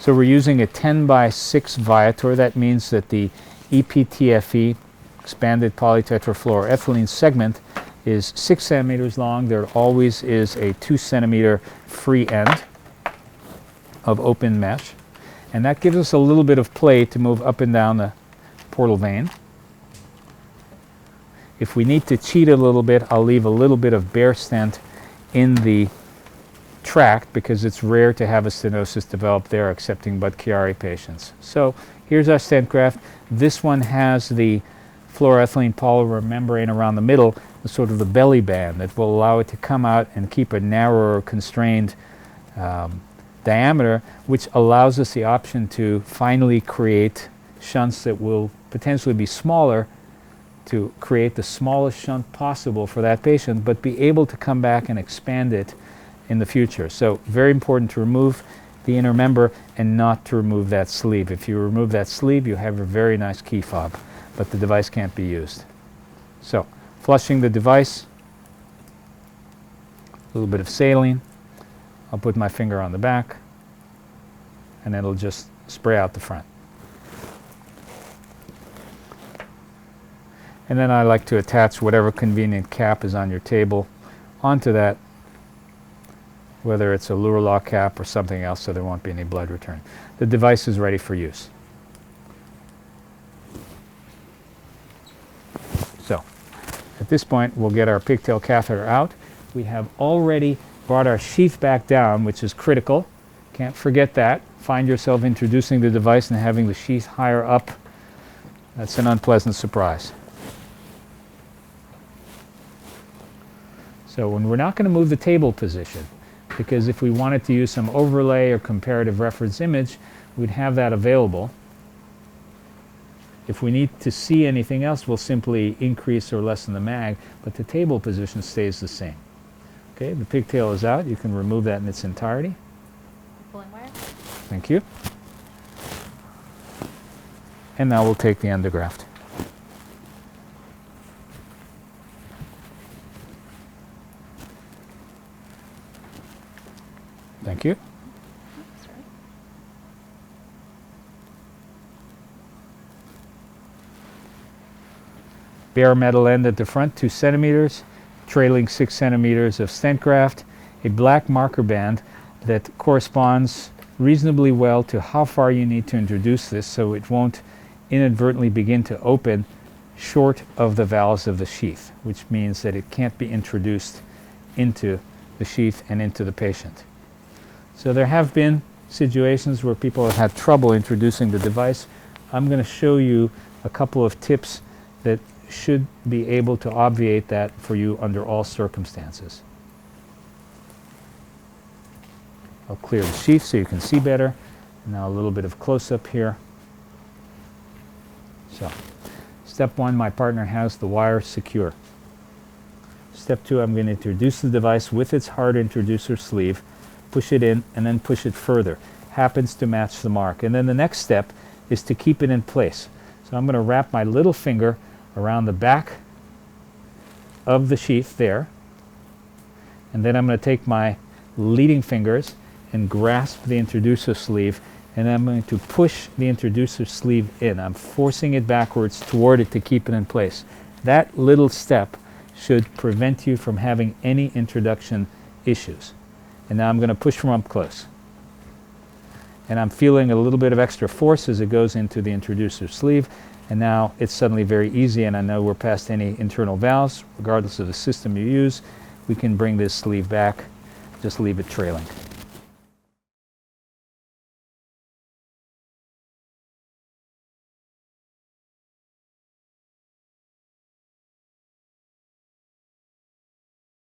So we're using a 10 by 6 Viator. That means that the EPTFE, expanded polytetrafluoroethylene segment, is 6 centimeters long. There always is a 2 centimeter free end of open mesh. And that gives us a little bit of play to move up and down the portal vein. If we need to cheat a little bit, I'll leave a little bit of bare stent in the tract because it's rare to have a stenosis develop there, excepting Budd-Chiari patients. So here's our stent graft. This one has the fluoroethylene polymer membrane around the middle, sort of the belly band that will allow it to come out and keep a narrower, constrained diameter, which allows us the option to finally create shunts that will potentially be smaller, to create the smallest shunt possible for that patient, but be able to come back and expand it in the future. So very important to remove the inner member and not to remove that sleeve. If you remove that sleeve, you have a very nice key fob, but the device can't be used. So flushing the device, a little bit of saline. I'll put my finger on the back, and it'll just spray out the front. And then I like to attach whatever convenient cap is on your table onto that, whether it's a Lure-Lock cap or something else, so there won't be any blood return. The device is ready for use. So at this point, we'll get our pigtail catheter out. We have already brought our sheath back down, which is critical. Can't forget that. Find yourself introducing the device and having the sheath higher up. That's an unpleasant surprise. So when we're not going to move the table position, because if we wanted to use some overlay or comparative reference image, we'd have that available. If we need to see anything else, we'll simply increase or lessen the mag, but the table position stays the same. Okay, the pigtail is out. You can remove that in its entirety. Pulling wire. Thank you. And now we'll take the endograft. Thank you. That's right. Bare metal end at the front, 2 centimeters, trailing 6 centimeters of stent graft, a black marker band that corresponds reasonably well to how far you need to introduce this so it won't inadvertently begin to open short of the valves of the sheath, which means that it can't be introduced into the sheath and into the patient. So there have been situations where people have had trouble introducing the device. I'm going to show you a couple of tips that should be able to obviate that for you under all circumstances. I'll clear the sheath so you can see better. Now a little bit of close-up here. So, step 1, my partner has the wire secure. Step 2, I'm going to introduce the device with its hard introducer sleeve, push it in, and then push it further. Happens to match the mark. And then the next step is to keep it in place. So I'm going to wrap my little finger around the back of the sheath there, and then I'm going to take my leading fingers and grasp the introducer sleeve, and I'm going to push the introducer sleeve in. I'm forcing it backwards toward it to keep it in place. That little step should prevent you from having any introduction issues. And now I'm going to push from up close. And I'm feeling a little bit of extra force as it goes into the introducer sleeve. And now it's suddenly very easy, and I know we're past any internal valves. Regardless of the system you use, we can bring this sleeve back. Just leave it trailing.